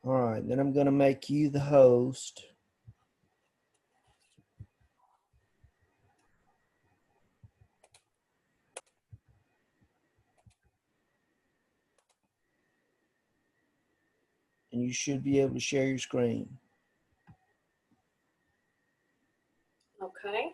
All right, then I'm going to make you the host. And you should be able to share your screen. Okay.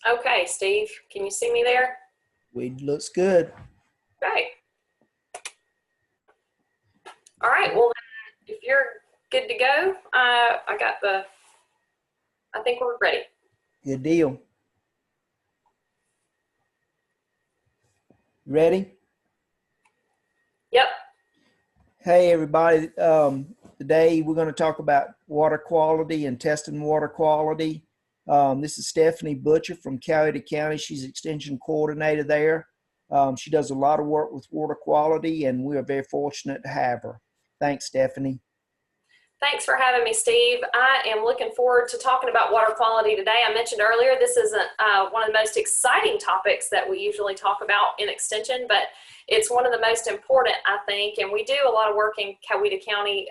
Okay, Steve, can you see me there? Weed looks good. Great. All right, well, if you're good to go, I think we're ready. Good deal. Ready? Yep. Hey, everybody. Today we're going to talk about water quality and testing water quality. This is Stephanie Butcher from Coweta County. She's Extension Coordinator there. She does a lot of work with water quality, and we are very fortunate to have her. Thanks, Stephanie. Thanks for having me, Steve. I am looking forward to talking about water quality today. I mentioned earlier this isn't one of the most exciting topics that we usually talk about in Extension, but it's one of the most important, I think, and we do a lot of work in Coweta County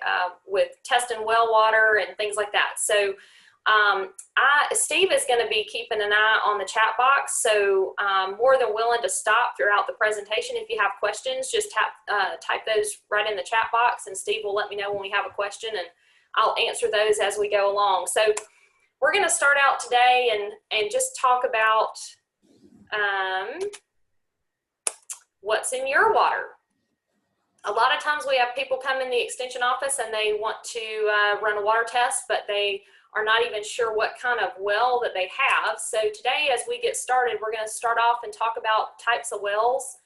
with testing well water and things like that. So Steve is going to be keeping an eye on the chat box, so I'm more than willing to stop throughout the presentation. If you have questions, just type those right in the chat box, and Steve will let me know when we have a question, and I'll answer those as we go along. So we're going to start out today and just talk about what's in your water. A lot of times we have people come in the extension office and they want to run a water test, but they are not even sure what kind of well that they have. So today, as we get started, we're going to start off and talk about types of wells.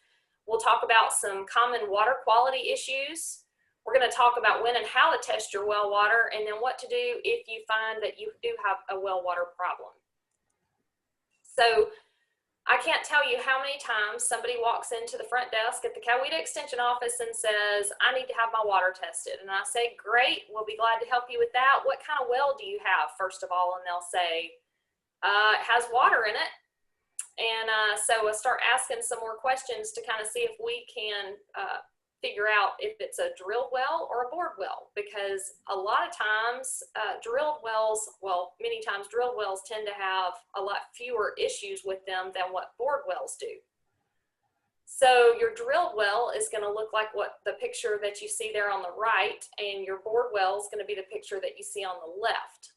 We'll talk about some common water quality issues. We're going to talk about when and how to test your well water, and then what to do if you find that you do have a well water problem. So I can't tell you how many times somebody walks into the front desk at the Coweta Extension office and says, I need to have my water tested. And I say, great, we'll be glad to help you with that. What kind of well do you have, first of all? And they'll say, it has water in it. And so I start asking some more questions to kind of see if we can figure out if it's a drilled well or a bored well, because a lot of times drilled wells, well, many times drilled wells tend to have a lot fewer issues with them than what bored wells do. So your drilled well is going to look like what the picture that you see there on the right, and your bored well is going to be the picture that you see on the left.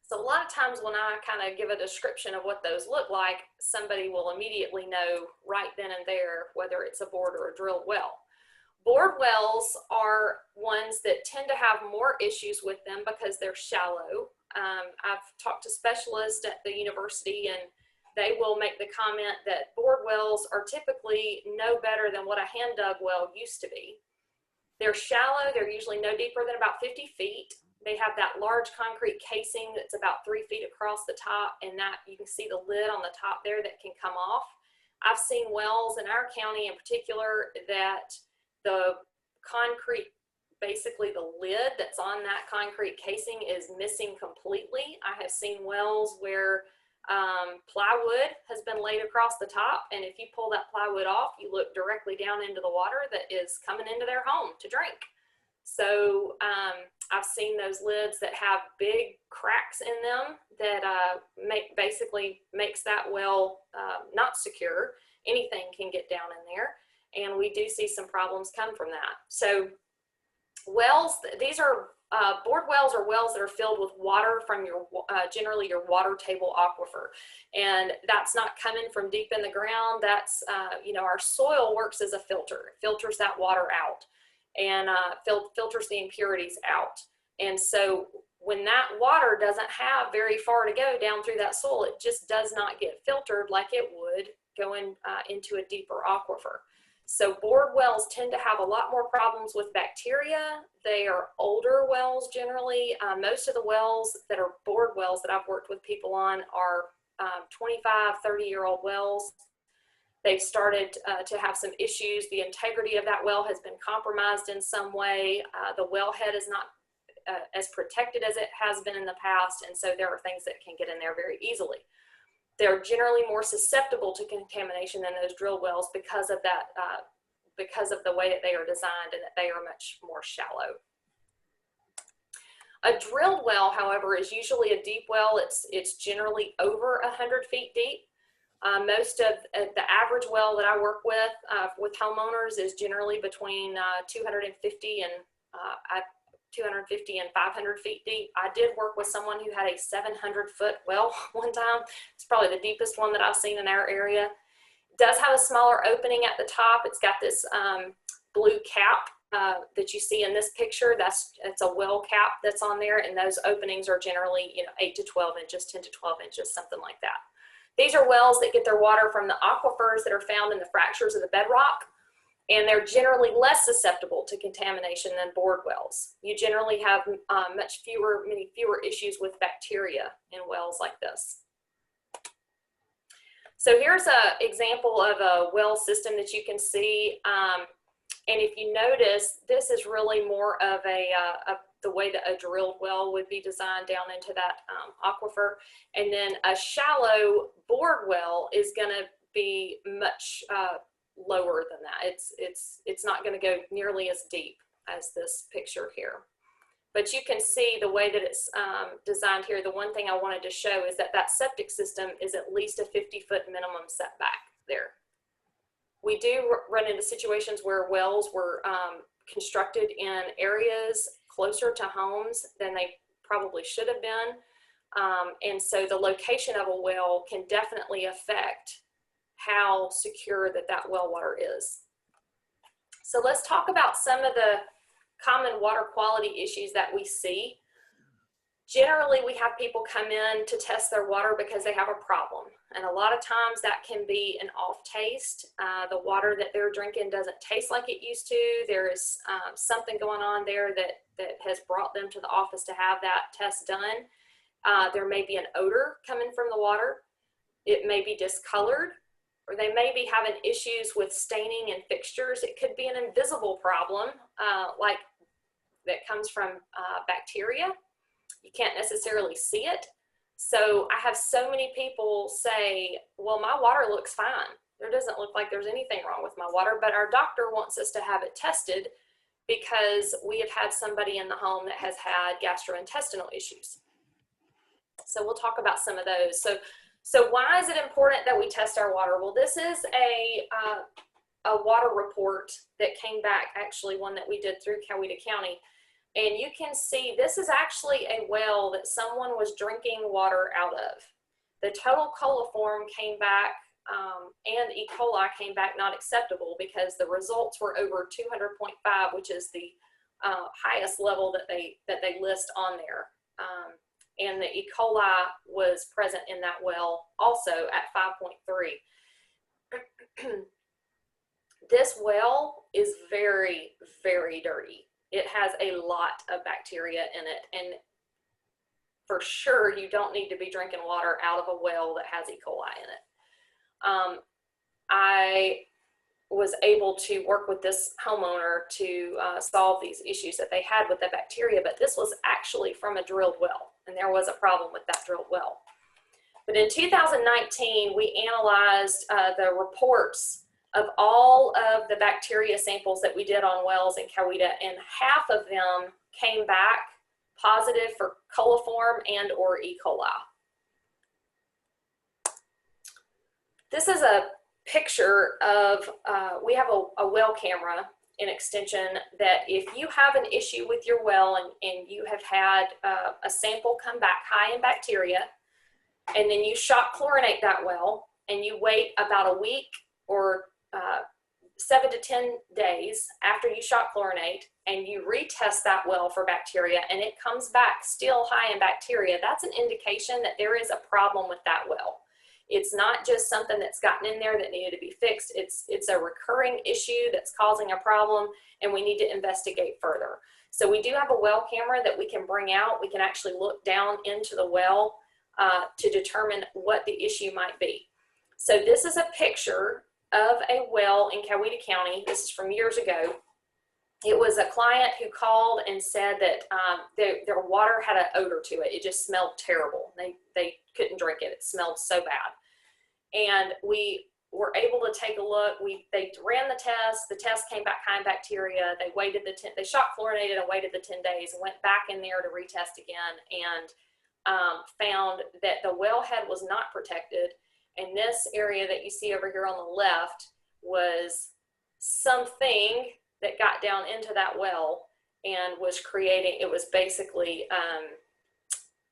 So a lot of times when I kind of give a description of what those look like, somebody will immediately know right then and there whether it's a bored or a drilled well. Bored wells are ones that tend to have more issues with them because they're shallow. I've talked to specialists at the university, and they will make the comment that bored wells are typically no better than what a hand dug well used to be. They're shallow, they're usually no deeper than about 50 feet. They have that large concrete casing that's about 3 feet across the top, and that you can see the lid on the top there that can come off. I've seen wells in our county in particular that the concrete, basically the lid that's on that concrete casing, is missing completely. I have seen wells where plywood has been laid across the top, and if you pull that plywood off, you look directly down into the water that is coming into their home to drink. So I've seen those lids that have big cracks in them that basically makes that well not secure. Anything can get down in there, and we do see some problems come from that. So wells, these are bored wells, are wells that are filled with water from your generally your water table aquifer, and that's not coming from deep in the ground. That's our soil works as a filter. It filters that water out and filters the impurities out. And so when that water doesn't have very far to go down through that soil, it just does not get filtered like it would going into a deeper aquifer. So bored wells tend to have a lot more problems with bacteria. They are older wells generally. Most of the wells that are bored wells that I've worked with people on are 25, 30-year-old wells. They've started to have some issues. The integrity of that well has been compromised in some way. The wellhead is not as protected as it has been in the past, and so there are things that can get in there very easily. They're generally more susceptible to contamination than those drilled wells because of that, because of the way that they are designed and that they are much more shallow. A drilled well, however, is usually a deep well. It's generally over 100 feet deep. Most of the average well that I work with homeowners is generally between 250 and 500 feet deep. I did work with someone who had a 700-foot well one time. It's probably the deepest one that I've seen in our area. It does have a smaller opening at the top. It's got this blue cap that you see in this picture. It's a well cap that's on there, and those openings are generally 8 to 12 inches, 10 to 12 inches, something like that. These are wells that get their water from the aquifers that are found in the fractures of the bedrock, and they're generally less susceptible to contamination than bored wells. You generally have many fewer issues with bacteria in wells like this. So here's an example of a well system that you can see. And if you notice, this is really more of the way that a drilled well would be designed down into that aquifer. And then a shallow bored well is going to be much lower than that. It's not going to go nearly as deep as this picture here. But you can see the way that it's designed here. The one thing I wanted to show is that that septic system is at least a 50-foot minimum setback there. We do run into situations where wells were constructed in areas closer to homes than they probably should have been. And so the location of a well can definitely affect how secure that well water is. So let's talk about some of the common water quality issues that we see. Generally, we have people come in to test their water because they have a problem. And a lot of times that can be an off taste. The water that they're drinking doesn't taste like it used to. There is something going on there that has brought them to the office to have that test done. There may be an odor coming from the water. It may be discolored, or they may be having issues with staining and fixtures. It could be an invisible problem, like that comes from bacteria. You can't necessarily see it. So I have so many people say, well, my water looks fine. There doesn't look like there's anything wrong with my water, but our doctor wants us to have it tested because we have had somebody in the home that has had gastrointestinal issues. So we'll talk about some of those. So why is it important that we test our water? Well, this is a water report that came back, actually one that we did through Coweta County. And you can see this is actually a well that someone was drinking water out of. The total coliform came back and E. coli came back not acceptable because the results were over 200.5, which is the highest level that they list on there. And the E. coli was present in that well also at 5.3. This well is very, very dirty. It has a lot of bacteria in it, and for sure you don't need to be drinking water out of a well that has E. coli in it. I was able to work with this homeowner to solve these issues that they had with the bacteria, but this was actually from a drilled well, and there was a problem with that drilled well. But in 2019, we analyzed the reports of all of the bacteria samples that we did on wells in Coweta, and half of them came back positive for coliform and or E. coli. This is a picture of, we have a well camera in Extension that if you have an issue with your well and you have had a sample come back high in bacteria, and then you shock chlorinate that well, and you wait about a week or 7 to 10 days after you shock chlorinate and you retest that well for bacteria and it comes back still high in bacteria, that's an indication that there is a problem with that well. It's not just something that's gotten in there that needed to be fixed. It's a recurring issue that's causing a problem, and we need to investigate further. So we do have a well camera that we can bring out. We can actually look down into the well to determine what the issue might be. So this is a picture of a well in Coweta County. This is from years ago. It was a client who called and said that their water had an odor to it. It just smelled terrible. They couldn't drink it. It smelled so bad. And we were able to take a look. They ran the test. The test came back high in bacteria. They shock chlorinated and waited the 10 days and went back in there to retest again and found that the wellhead was not protected. And this area that you see over here on the left was something that got down into that well and was basically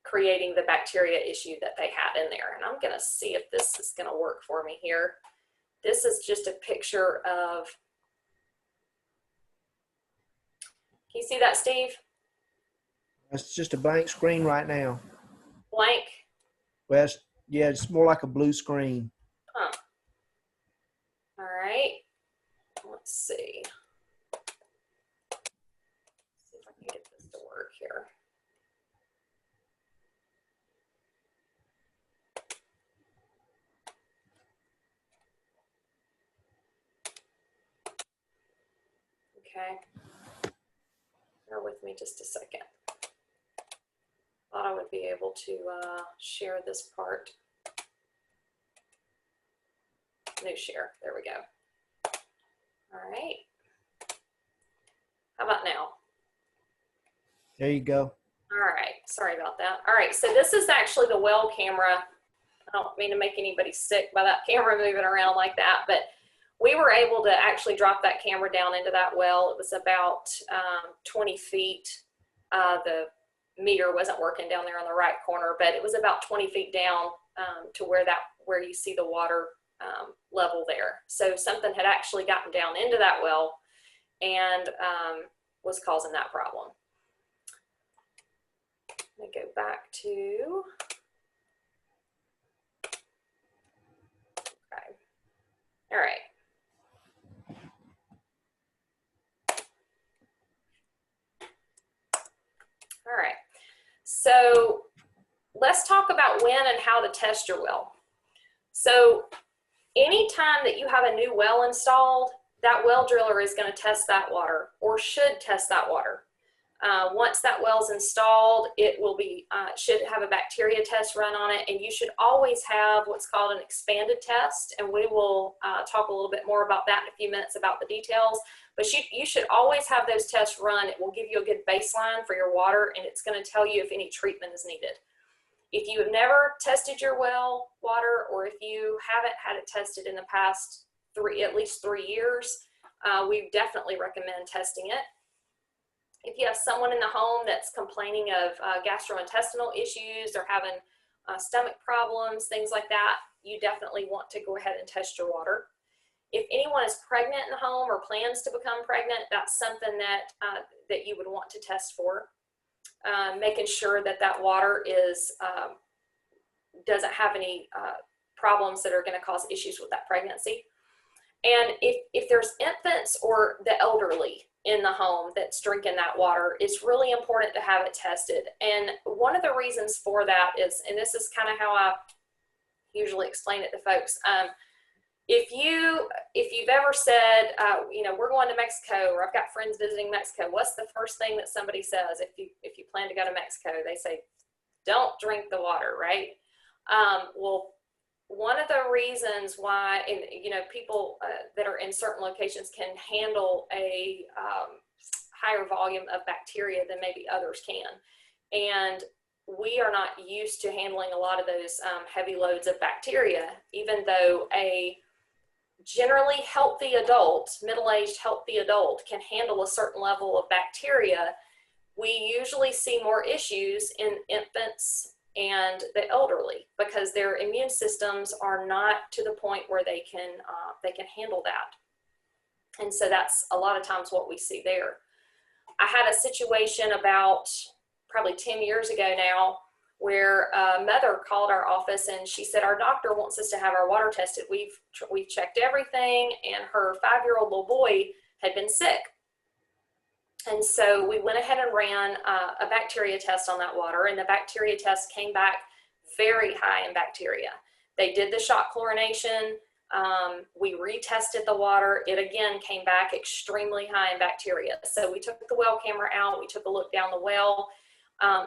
creating the bacteria issue that they had in there. And I'm gonna see if this is gonna work for me here. This is just a picture of, can you see that, Steve? It's just a blank screen right now. Blank? Well, yeah, it's more like a blue screen. Huh. All right, let's see. See if I can get this to work here. Okay, bear with me just a second. Thought I would be able to share this part. New share, there we go. All right, how about now? There you go. All right, sorry about that. All right, so this is actually the well camera. I don't mean to make anybody sick by that camera moving around like that, but we were able to actually drop that camera down into that well. It was about 20 feet. The meter wasn't working down there on the right corner, but it was about 20 feet down to where you see the water level there. So something had actually gotten down into that well and was causing that problem. Let me go back to, okay, all right. All right, so let's talk about when and how to test your well. So anytime that you have a new well installed, that well driller is going to test that water, or should test that water. Once that well's installed, it will be should have a bacteria test run on it, and you should always have what's called an expanded test, and we will talk a little bit more about that in a few minutes about the details. But you should always have those tests run. It will give you a good baseline for your water, and it's going to tell you if any treatment is needed. If you have never tested your well water, or if you haven't had it tested in the past at least 3 years, we definitely recommend testing it. If you have someone in the home that's complaining of gastrointestinal issues or having stomach problems, things like that, you definitely want to go ahead and test your water. If anyone is pregnant in the home or plans to become pregnant, that's something that, that you would want to test for. Making sure that that water doesn't have any problems that are going to cause issues with that pregnancy. And if there's infants or the elderly in the home that's drinking that water, it's really important to have it tested. And one of the reasons for that is, and this is kind of how I usually explain it to folks, if you've ever said, you know, we're going to Mexico, or I've got friends visiting Mexico, what's the first thing that somebody says if you plan to go to Mexico? They say, don't drink the water, right? Well, one of the reasons why, and you know, people that are in certain locations can handle a higher volume of bacteria than maybe others can, and we are not used to handling a lot of those heavy loads of bacteria. Even though a generally healthy adult, middle-aged healthy adult, can handle a certain level of bacteria, we usually see more issues in infants and the elderly because their immune systems are not to the point where they can handle that. And so that's a lot of times what we see there. I had a situation about probably 10 years ago now where a mother called our office and she said, our doctor wants us to have our water tested. We've checked everything, and her 5-year-old little boy had been sick. And so we went ahead and ran a bacteria test on that water, and the bacteria test came back very high in bacteria. They did the shock chlorination. We retested the water. It again came back extremely high in bacteria. So we took the well camera out. We took a look down the well.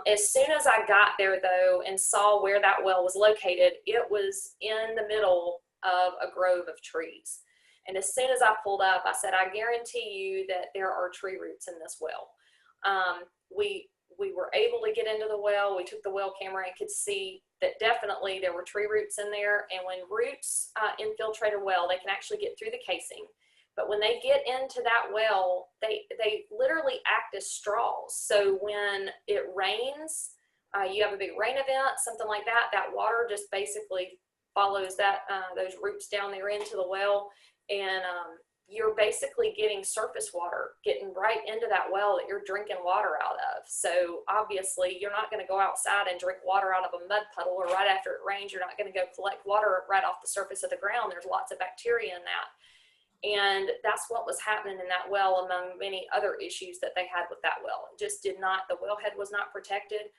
As soon as I got there, though, and saw where that well was located, it was in the middle of a grove of trees. And as soon as I pulled up, I said, I guarantee you that there are tree roots in this well. We were able to get into the well. We took the well camera and could see that definitely there were tree roots in there. And when roots infiltrate a well, they can actually get through the casing. But when they get into that well, they literally act as straws. So when it rains, you have a big rain event, something like that, that water just basically follows that those roots down there into the well. And you're basically getting surface water getting right into that well that you're drinking water out of. So obviously you're not going to go outside and drink water out of a mud puddle, or right after it rains, you're not going to go collect water right off the surface of the ground. There's lots of bacteria in that. And that's what was happening in that well, among many other issues that they had with that well. It just did not, the wellhead was not protected,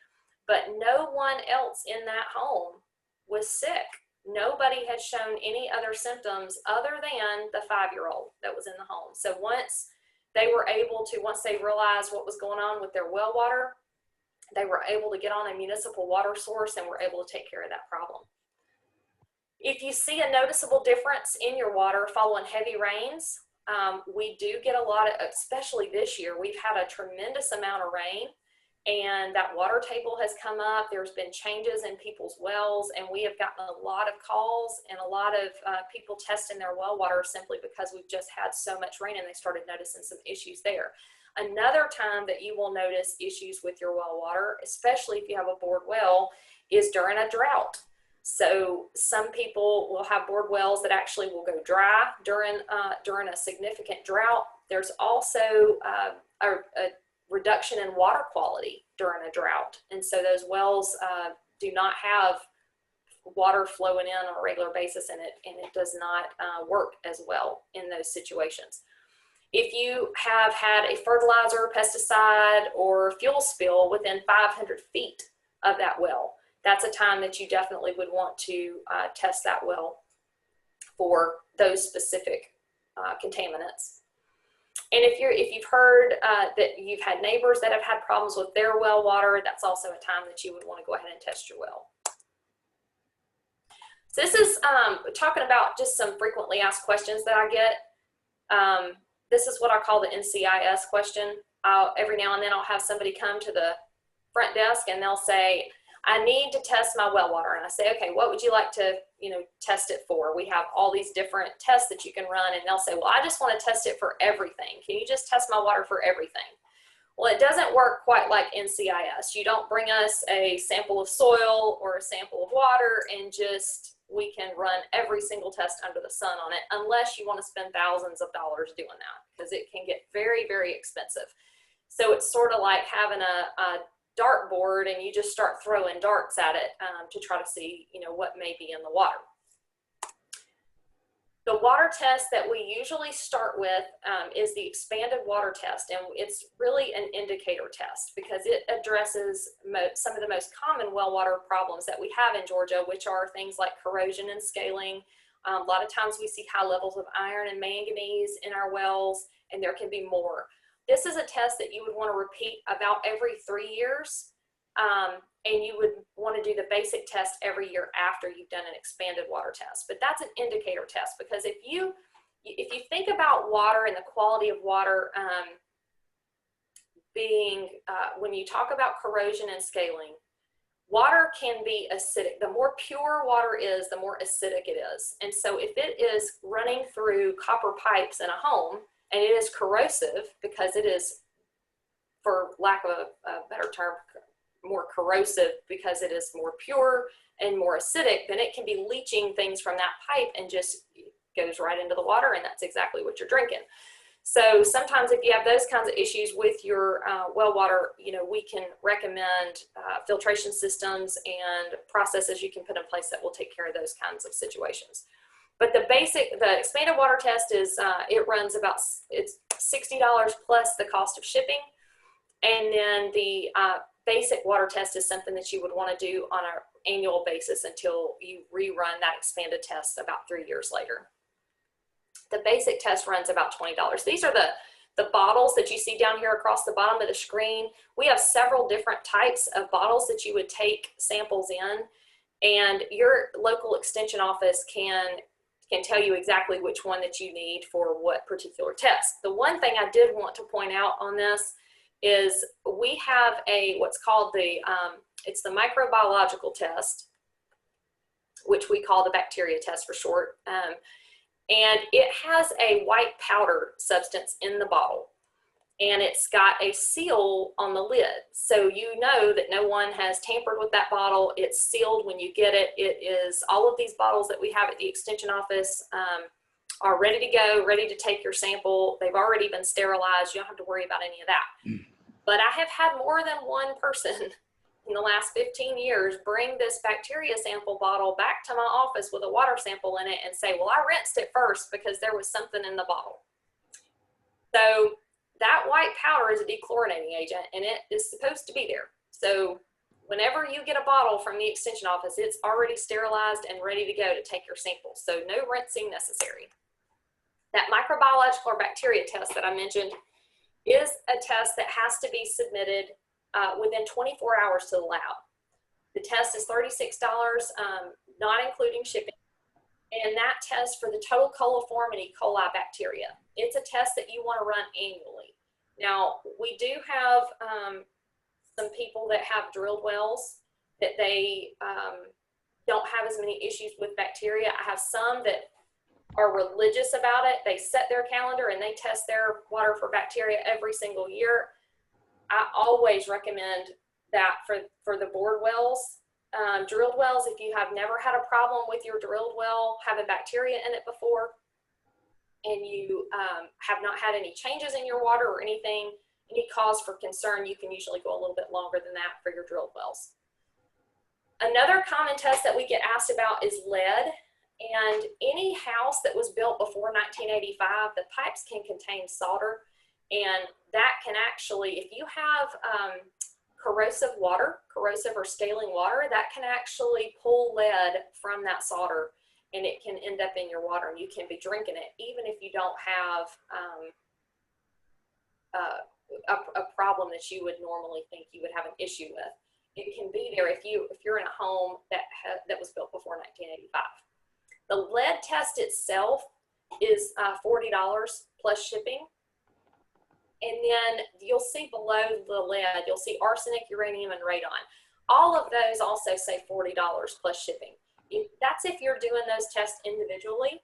but no one else in that home was sick. Nobody had shown any other symptoms other than the 5-year-old that was in the home. So once they realized what was going on with their well water, they were able to get on a municipal water source and were able to take care of that problem. If you see a noticeable difference in your water following heavy rains, we do get a lot of, especially this year, we've had a tremendous amount of rain. And that water table has come up. There's been changes in people's wells, and we have gotten a lot of calls and a lot of people testing their well water simply because we've just had so much rain and they started noticing some issues there. Another time that you will notice issues with your well water, especially if you have a bored well, is during a drought. So some people will have bored wells that actually will go dry during a significant drought. There's also a reduction in water quality during a drought. And so those wells do not have water flowing in on a regular basis, and it does not work as well in those situations. If you have had a fertilizer, pesticide, or fuel spill within 500 feet of that well, that's a time that you definitely would want to test that well for those specific contaminants. And if you've heard that you've had neighbors that have had problems with their well water, that's also a time that you would want to go ahead and test your well. So this is talking about just some frequently asked questions that I get. This is what I call the NCIS question. Every now and then I'll have somebody come to the front desk and they'll say, I need to test my well water. And I say, okay, what would you like to, test it for? We have all these different tests that you can run. And they'll say, well, I just want to test it for everything. Can you just test my water for everything? Well, it doesn't work quite like NCIS. You don't bring us a sample of soil or a sample of water and we can run every single test under the sun on it, unless you want to spend thousands of dollars doing that, because it can get very, very expensive. So it's sort of like having a dartboard and you just start throwing darts at it to try to see, what may be in the water. The water test that we usually start with is the expanded water test, and it's really an indicator test because it addresses some of the most common well water problems that we have in Georgia, which are things like corrosion and scaling. A lot of times we see high levels of iron and manganese in our wells, and there can be more. This is a test that you would want to repeat about every 3 years, and you would want to do the basic test every year after you've done an expanded water test. But that's an indicator test, because if you think about water and the quality of water when you talk about corrosion and scaling, water can be acidic. The more pure water is, the more acidic it is. And so if it is running through copper pipes in a home, and it is corrosive because it is, for lack of a better term, more corrosive because it is more pure and more acidic, then it can be leaching things from that pipe and just goes right into the water, and that's exactly what you're drinking. So sometimes if you have those kinds of issues with your well water, we can recommend filtration systems and processes you can put in place that will take care of those kinds of situations. But the expanded water test is, it runs about, it's $60 plus the cost of shipping. And then the basic water test is something that you would want to do on an annual basis until you rerun that expanded test about 3 years later. The basic test runs about $20. These are the bottles that you see down here across the bottom of the screen. We have several different types of bottles that you would take samples in, and your local extension office can tell you exactly which one that you need for what particular test. The one thing I did want to point out on this is we have what's called it's the microbiological test, which we call the bacteria test for short. And it has a white powder substance in the bottle, and it's got a seal on the lid. So you know that no one has tampered with that bottle. It's sealed when you get it. It is, all of these bottles that we have at the extension office are ready to go, ready to take your sample. They've already been sterilized. You don't have to worry about any of that. But I have had more than one person in the last 15 years bring this bacteria sample bottle back to my office with a water sample in it and say, well, I rinsed it first because there was something in the bottle. So that white powder is a dechlorinating agent, and it is supposed to be there. So whenever you get a bottle from the extension office, it's already sterilized and ready to go to take your sample. So no rinsing necessary. That microbiological or bacteria test that I mentioned is a test that has to be submitted within 24 hours to the lab. The test is $36, not including shipping, and that test for the total coliform and E. coli bacteria. It's a test that you want to run annually. Now, we do have some people that have drilled wells that they don't have as many issues with bacteria. I have some that are religious about it. They set their calendar and they test their water for bacteria every single year. I always recommend that for the bored wells. Drilled wells, if you have never had a problem with your drilled well having bacteria in it before, and you have not had any changes in your water or anything, any cause for concern, you can usually go a little bit longer than that for your drilled wells. Another common test that we get asked about is lead. And any house that was built before 1985, the pipes can contain solder. And that can actually, if you have corrosive water, corrosive or scaling water, that can actually pull lead from that solder, and it can end up in your water, and you can be drinking it even if you don't have a problem that you would normally think you would have an issue with. It can be there if you're in a home that was built before 1985. The lead test itself is $40 plus shipping. And then you'll see below the lead, you'll see arsenic, uranium, and radon. All of those also say $40 plus shipping. That's if you're doing those tests individually.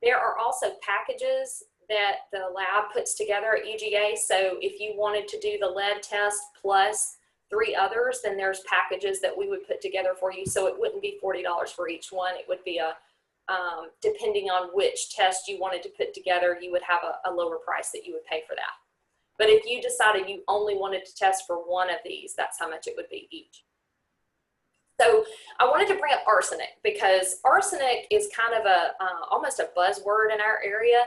There are also packages that the lab puts together at UGA. So if you wanted to do the lead test plus 3 others, then there's packages that we would put together for you. So it wouldn't be $40 for each one. It would be depending on which test you wanted to put together, you would have a lower price that you would pay for that. But if you decided you only wanted to test for one of these, that's how much it would be each. So I wanted to bring up arsenic because arsenic is kind of almost a buzzword in our area,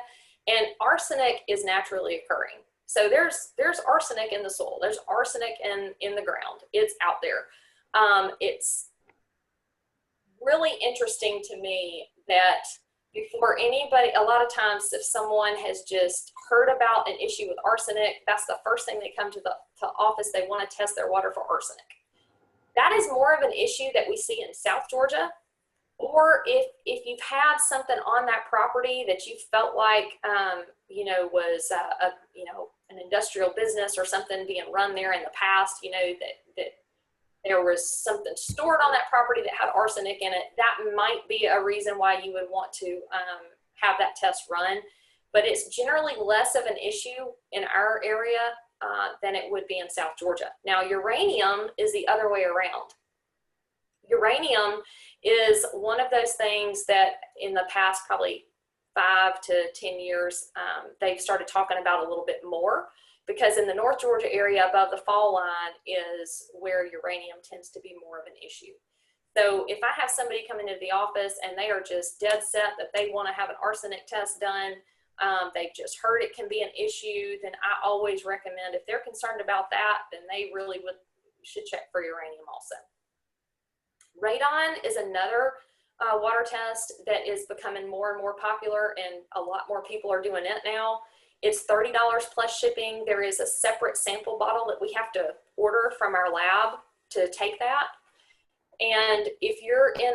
and arsenic is naturally occurring. So there's arsenic in the soil. There's arsenic in the ground. It's out there. It's really interesting to me that before anybody, a lot of times if someone has just heard about an issue with arsenic, that's the first thing they come to the office. They want to test their water for arsenic. That is more of an issue that we see in South Georgia, or if you've had something on that property that you felt like was an industrial business or something being run there in the past, that there was something stored on that property that had arsenic in it, that might be a reason why you would want to have that test run. But it's generally less of an issue in our area than it would be in South Georgia. Now, uranium is the other way around. Uranium is one of those things that in the past probably 5 to 10 years, they've started talking about a little bit more, because in the North Georgia area above the fall line is where uranium tends to be more of an issue. So if I have somebody come into the office and they are just dead set that they want to have an arsenic test done, they've just heard it can be an issue, then I always recommend, if they're concerned about that, then they really should check for uranium also. Radon is another water test that is becoming more and more popular, and a lot more people are doing it now. It's $30 plus shipping. There is a separate sample bottle that we have to order from our lab to take that. And if you're in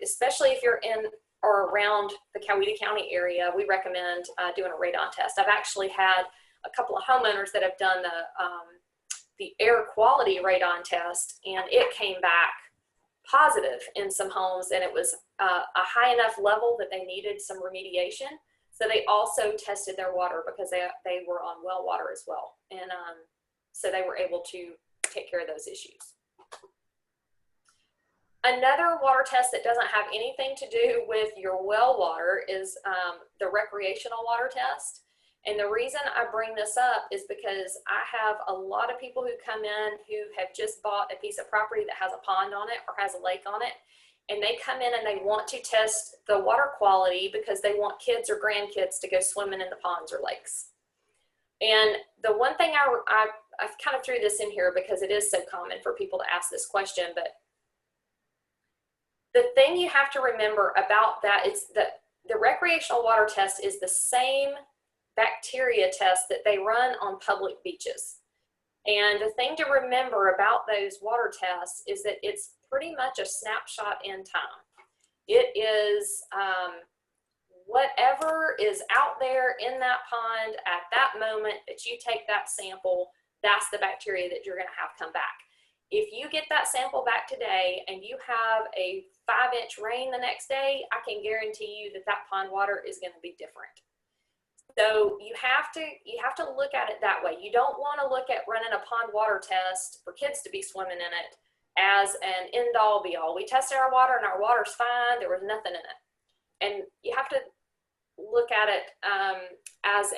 especially if you're in or around the Coweta County area, we recommend doing a radon test. I've actually had a couple of homeowners that have done the air quality radon test, and it came back positive in some homes, and it was a high enough level that they needed some remediation. So they also tested their water, because they were on well water as well. And so they were able to take care of those issues. Another water test that doesn't have anything to do with your well water is the recreational water test. And the reason I bring this up is because I have a lot of people who come in who have just bought a piece of property that has a pond on it or has a lake on it. And they come in and they want to test the water quality because they want kids or grandkids to go swimming in the ponds or lakes. And the one thing I kind of threw this in here because it is so common for people to ask this question, but the thing you have to remember about that is that the recreational water test is the same bacteria test that they run on public beaches. And the thing to remember about those water tests is that it's pretty much a snapshot in time. It is whatever is out there in that pond at that moment that you take that sample, that's the bacteria that you're going to have come back. If you get that sample back today and you have a 5-inch rain the next day, I can guarantee you that that pond water is going to be different. So you have to look at it that way. You don't want to look at running a pond water test for kids to be swimming in it as an end-all be-all. We tested our water and our water's fine. There was nothing in it. And you have to look at it as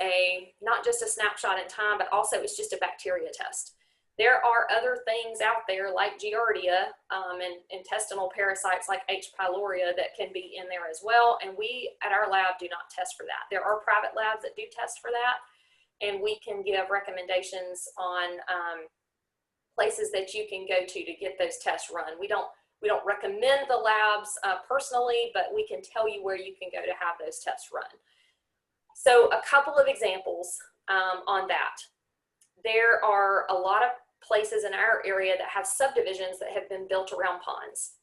not just a snapshot in time, but also it's just a bacteria test. There are other things out there like Giardia and intestinal parasites like H. pylori that can be in there as well. And we at our lab do not test for that. There are private labs that do test for that. And we can give recommendations on places that you can go to get those tests run. We don't recommend the labs personally, but we can tell you where you can go to have those tests run. So a couple of examples on that. There are a lot of places in our area that have subdivisions that have been built around ponds.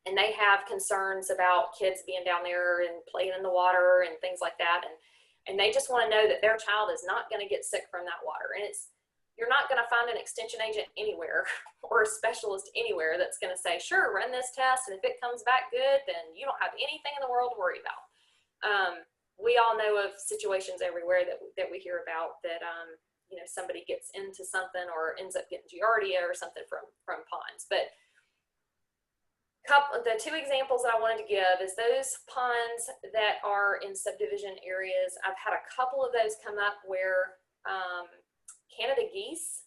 And they have concerns about kids being down there and playing in the water and things like that. And they just want to know that their child is not going to get sick from that water. And you're not going to find an extension agent anywhere or a specialist anywhere that's going to say, sure, run this test, and if it comes back good, then you don't have anything in the world to worry about. We all know of situations everywhere that we hear about that somebody gets into something or ends up getting Giardia or something from ponds. But the two examples that I wanted to give is those ponds that are in subdivision areas. I've had a couple of those come up where Canada geese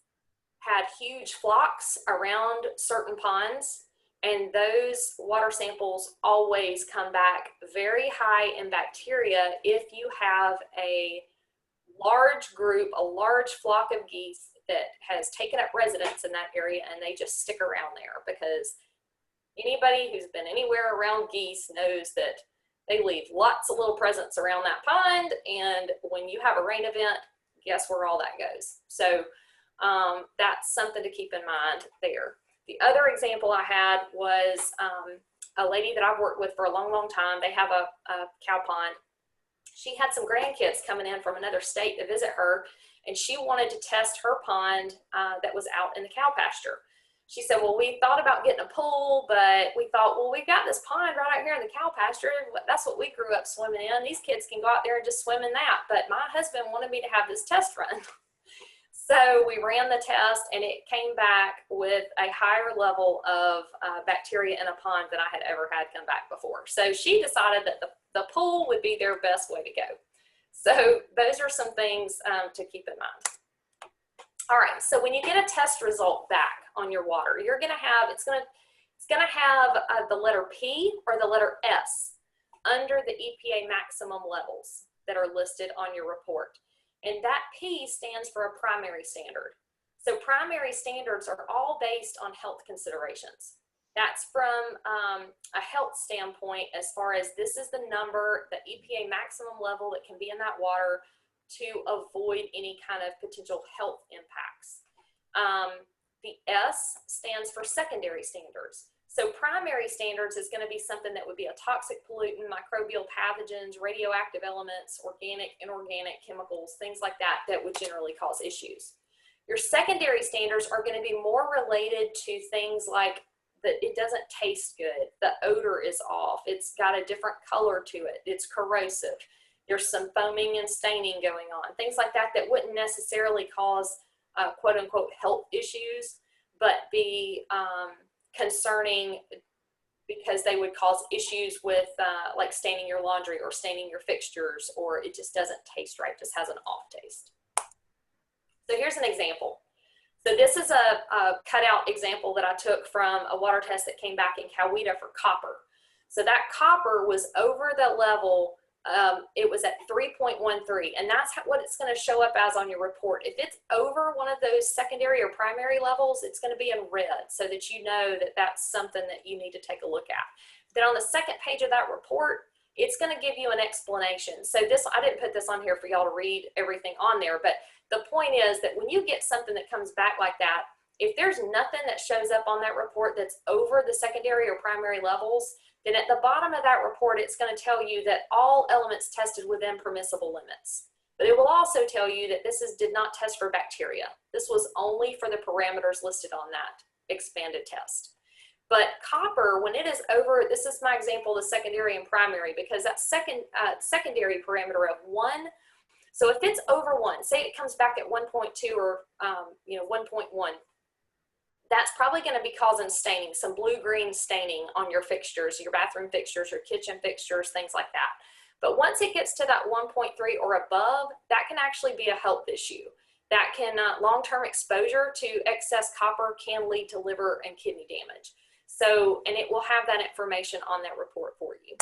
had huge flocks around certain ponds, and those water samples always come back very high in bacteria if you have a large group, a large flock of geese that has taken up residence in that area, and they just stick around there, because anybody who's been anywhere around geese knows that they leave lots of little presents around that pond, and when you have a rain event, guess where all that goes. So that's something to keep in mind there. The other example I had was a lady that I've worked with for a long, long time. They have a cow pond. She had some grandkids coming in from another state to visit her, and she wanted to test her pond that was out in the cow pasture. She said, well, we thought about getting a pool, but we thought, well, we've got this pond right out here in the cow pasture. That's what we grew up swimming in. These kids can go out there and just swim in that. But my husband wanted me to have this test run. So we ran the test and it came back with a higher level of bacteria in a pond than I had ever had come back before. So she decided that the pool would be their best way to go. So those are some things to keep in mind. All right, so when you get a test result back on your water, you're gonna have, it's gonna have the letter P or the letter S under the EPA maximum levels that are listed on your report. And that P stands for a primary standard. So primary standards are all based on health considerations. That's from a health standpoint, as far as this is the number, the EPA maximum level that can be in that water to avoid any kind of potential health impacts. The S stands for secondary standards. So primary standards is going to be something that would be a toxic pollutant, microbial pathogens, radioactive elements, organic, inorganic chemicals, things like that, that would generally cause issues. Your secondary standards are going to be more related to things like that it doesn't taste good, the odor is off, it's got a different color to it, it's corrosive, there's some foaming and staining going on, things like that that wouldn't necessarily cause quote unquote health issues, but be concerning because they would cause issues with like staining your laundry or staining your fixtures, or it just doesn't taste right, just has an off taste. So here's an example. So this is a cutout example that I took from a water test that came back in Coweta for copper. So that copper was over the level, it was at 3.13, and that's what it's going to show up as on your report. If it's over one of those secondary or primary levels, it's going to be in red, so that you know that that's something that you need to take a look at. Then on the second page of that report, it's going to give you an explanation. So this, I didn't put this on here for y'all to read everything on there, but the point is that when you get something that comes back like that, if there's nothing that shows up on that report that's over the secondary or primary levels, then at the bottom of that report, it's going to tell you that all elements tested within permissible limits. But it will also tell you that this did not test for bacteria. This was only for the parameters listed on that expanded test. But copper, when it is over, this is my example of secondary and primary, because that secondary parameter of 1, so if it's over 1, say it comes back at 1.2 or 1.1, that's probably going to be causing staining, some blue-green staining on your fixtures, your bathroom fixtures, your kitchen fixtures, things like that. But once it gets to that 1.3 or above, that can actually be a health issue. That can, long-term exposure to excess copper can lead to liver and kidney damage. So, and it will have that information on that report for you.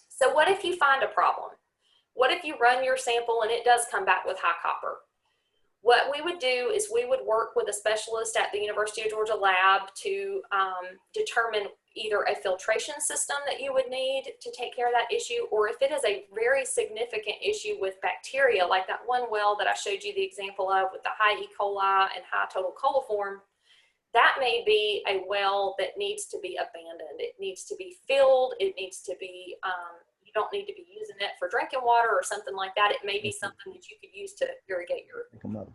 So what if you find a problem? What if you run your sample and it does come back with high copper? What we would do is we would work with a specialist at the University of Georgia lab to determine either a filtration system that you would need to take care of that issue, or if it is a very significant issue with bacteria, like that one well that I showed you the example of with the high E. coli and high total coliform, that may be a well that needs to be abandoned. It needs to be filled. It needs to be, you don't need to be using it for drinking water or something like that. It may be something that you could use to irrigate your lawn.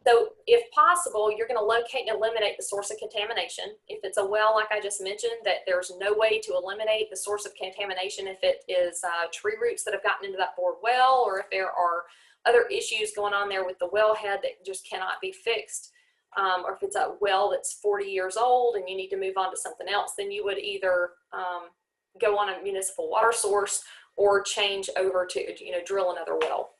So if possible, you're going to locate and eliminate the source of contamination. If it's a well, like I just mentioned, that there's no way to eliminate the source of contamination, if it is tree roots that have gotten into that bored well, or if there are other issues going on there with the wellhead that just cannot be fixed, or if it's a well that's 40 years old and you need to move on to something else, then you would either go on a municipal water source or change over to, drill another well.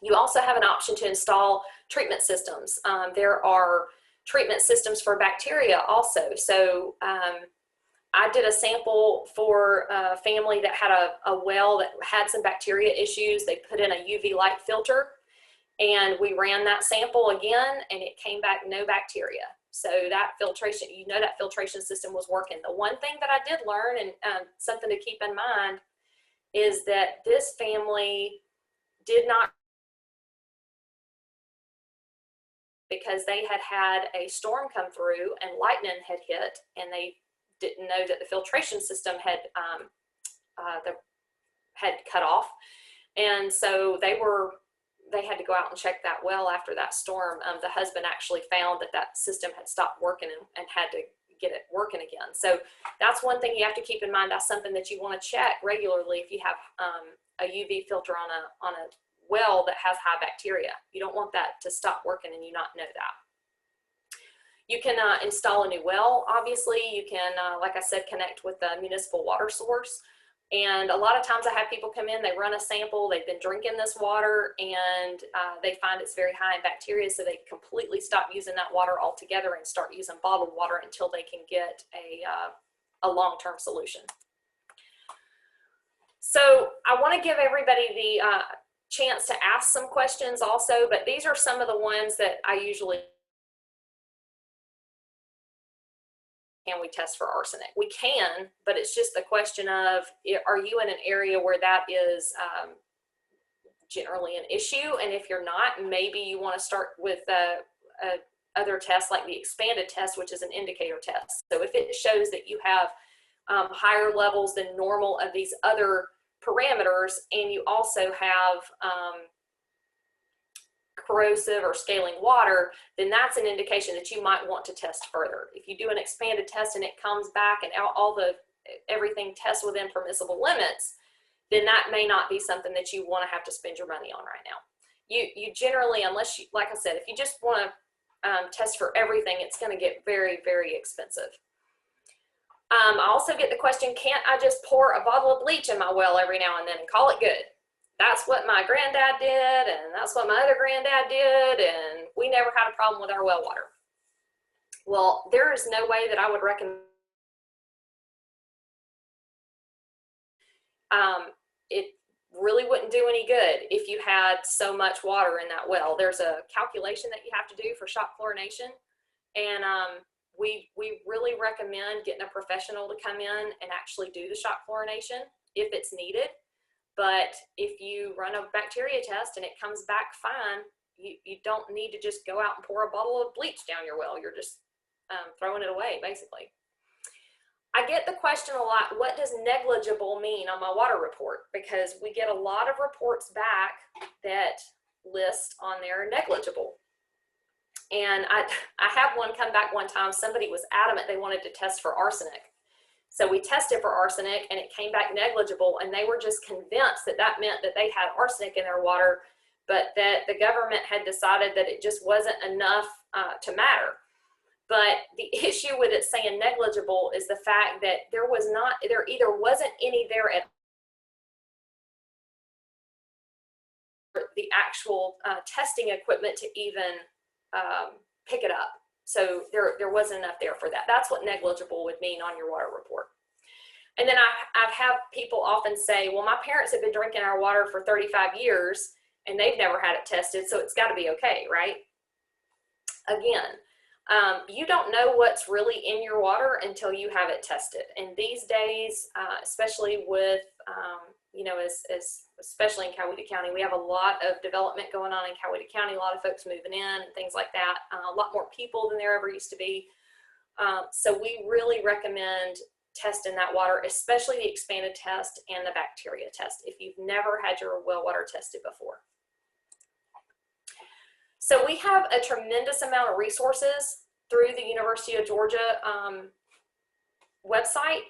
You also have an option to install treatment systems. There are treatment systems for bacteria also. So I did a sample for a family that had a well that had some bacteria issues. They put in a UV light filter, and we ran that sample again, and it came back no bacteria. So that filtration, that filtration system was working. The one thing that I did learn, and something to keep in mind, is that this family did not, because they had had a storm come through and lightning had hit, and they didn't know that the filtration system had cut off, and so they had to go out and check that well after that storm. The husband actually found that system had stopped working and had to get it working again. So that's one thing you have to keep in mind. That's something that you want to check regularly if you have a UV filter on a well that has high bacteria. You don't want that to stop working and you not know that. You can install a new well. Obviously, you can, like I said, connect with the municipal water source. And a lot of times I have people come in, they run a sample, they've been drinking this water, and they find it's very high in bacteria, so they completely stop using that water altogether and start using bottled water until they can get a long-term solution. So I want to give everybody the chance to ask some questions also, but these are some of the ones that I usually. Can we test for arsenic? We can, but it's just the question of, are you in an area where that is generally an issue? And if you're not, maybe you want to start with other tests like the expanded test, which is an indicator test. So if it shows that you have higher levels than normal of these other parameters, and you also have corrosive or scaling water, then that's an indication that you might want to test further. If you do an expanded test and it comes back and everything tests within permissible limits, then that may not be something that you want to have to spend your money on right now. You generally, unless you, like I said, if you just want to test for everything, it's going to get very, very expensive. I also get the question, can't I just pour a bottle of bleach in my well every now and then and call it good? That's what my granddad did, and that's what my other granddad did, and we never had a problem with our well water. Well, there is no way that I would recommend. It really wouldn't do any good if you had so much water in that well. There's a calculation that you have to do for shock chlorination, and we really recommend getting a professional to come in and actually do the shock chlorination if it's needed. But if you run a bacteria test and it comes back fine, you don't need to just go out and pour a bottle of bleach down your well. You're just throwing it away, basically. I get the question a lot, what does negligible mean on my water report? Because we get a lot of reports back that list on there negligible. And I had one come back one time, somebody was adamant they wanted to test for arsenic. So we tested for arsenic and it came back negligible, and they were just convinced that that meant that they had arsenic in their water, but that the government had decided that it just wasn't enough to matter. But the issue with it saying negligible is the fact that there either wasn't any there at the actual testing equipment to even pick it up. So there wasn't enough there for that. That's what negligible would mean on your water report. And then I've had people often say, well, my parents have been drinking our water for 35 years and they've never had it tested, so it's got to be okay, right? Again, you don't know what's really in your water until you have it tested. And these days, especially with, especially in Coweta County, we have a lot of development going on in Coweta County, a lot of folks moving in and things like that, a lot more people than there ever used to be. So we really recommend testing that water, especially the expanded test and the bacteria test, if you've never had your well water tested before. So we have a tremendous amount of resources through the University of Georgia website.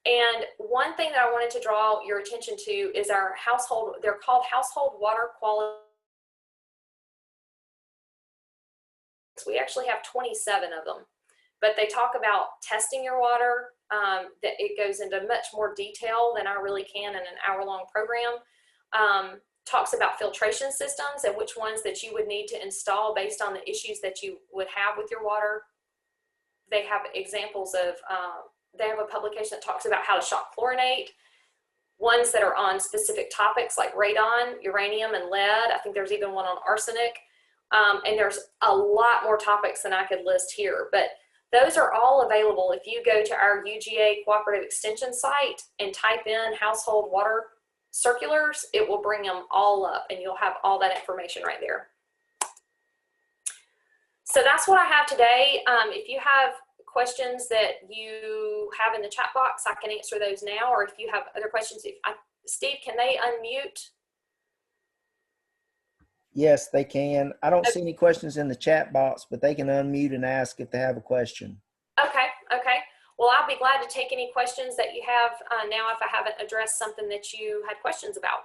And one thing that I wanted to draw your attention to is our household, they're called household water quality. We actually have 27 of them, but they talk about testing your water, that it goes into much more detail than I really can in an hour-long program. Talks about filtration systems and which ones that you would need to install based on the issues that you would have with your water. They have examples of, they have a publication that talks about how to shock chlorinate, ones that are on specific topics like radon, uranium, and lead. I think there's even one on arsenic. And there's a lot more topics than I could list here, but those are all available if you go to our UGA Cooperative Extension site and type in household water circulars. It will bring them all up and you'll have all that information right there. So that's what I have today. If you have questions that you have in the chat box, I can answer those now, or if you have other questions, Steve, can they unmute? Yes, they can. I don't see any questions in the chat box, but they can unmute and ask if they have a question. Okay, Well, I'll be glad to take any questions that you have now if I haven't addressed something that you had questions about.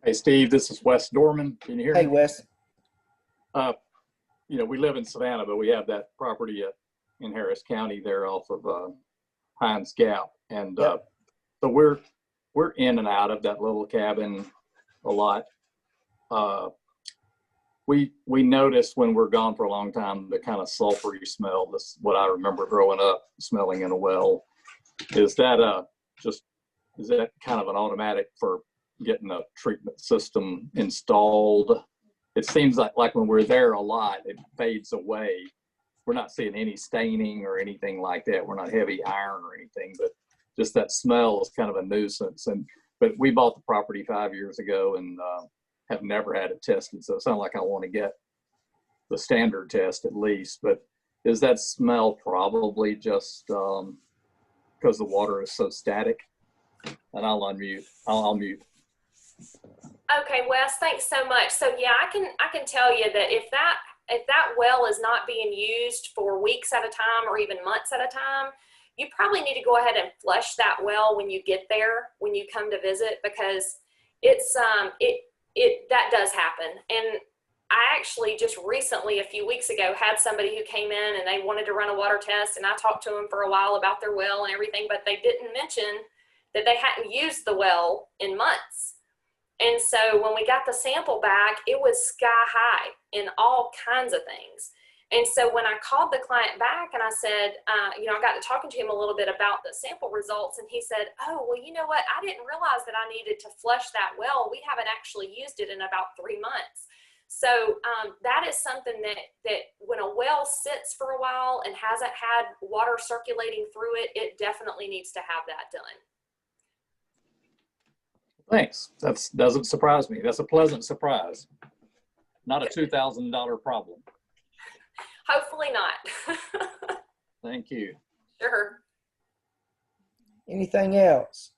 Hey, Steve, this is Wes Dorman. Can you hear Hey, me? Wes. We live in Savannah, but we have that property in Harris County there off of Hines Gap. And Yep. so we're in and out of that little cabin a lot. We noticed when we're gone for a long time, the kind of sulfury smell. This what I remember growing up smelling in a well. Is that kind of an automatic for getting a treatment system installed? It seems like when we're there a lot, it fades away. We're not seeing any staining or anything like that. We're not heavy iron or anything, but just that smell is kind of a nuisance. But we bought the property 5 years ago and have never had it tested. So it sounds like I want to get the standard test at least. But is that smell probably just because the water is so static? And I'll unmute. I'll mute. Okay, Wes, thanks so much. So yeah, I can tell you that if that well is not being used for weeks at a time or even months at a time, you probably need to go ahead and flush that well when you get there, when you come to visit, because it's that does happen. And I actually just recently, a few weeks ago, had somebody who came in and they wanted to run a water test, and I talked to them for a while about their well and everything, but they didn't mention that they hadn't used the well in months. And so when we got the sample back, it was sky high in all kinds of things. And so when I called the client back and I said, I got to talking to him a little bit about the sample results, and he said, oh, well, you know what? I didn't realize that I needed to flush that well. We haven't actually used it in about 3 months. So that is something that when a well sits for a while and hasn't had water circulating through it, it definitely needs to have that done. Thanks. That doesn't surprise me. That's a pleasant surprise. Not a $2,000 problem. Hopefully not. Thank you. Sure. Anything else?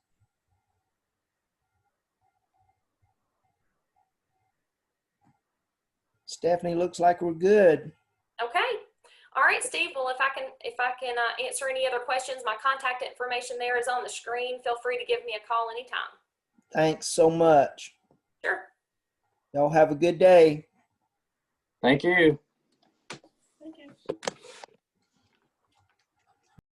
Stephanie, looks like we're good. Okay. All right, Steve. Well, if I can answer any other questions, my contact information there is on the screen. Feel free to give me a call anytime. Thanks so much. Sure. Y'all have a good day. Thank you.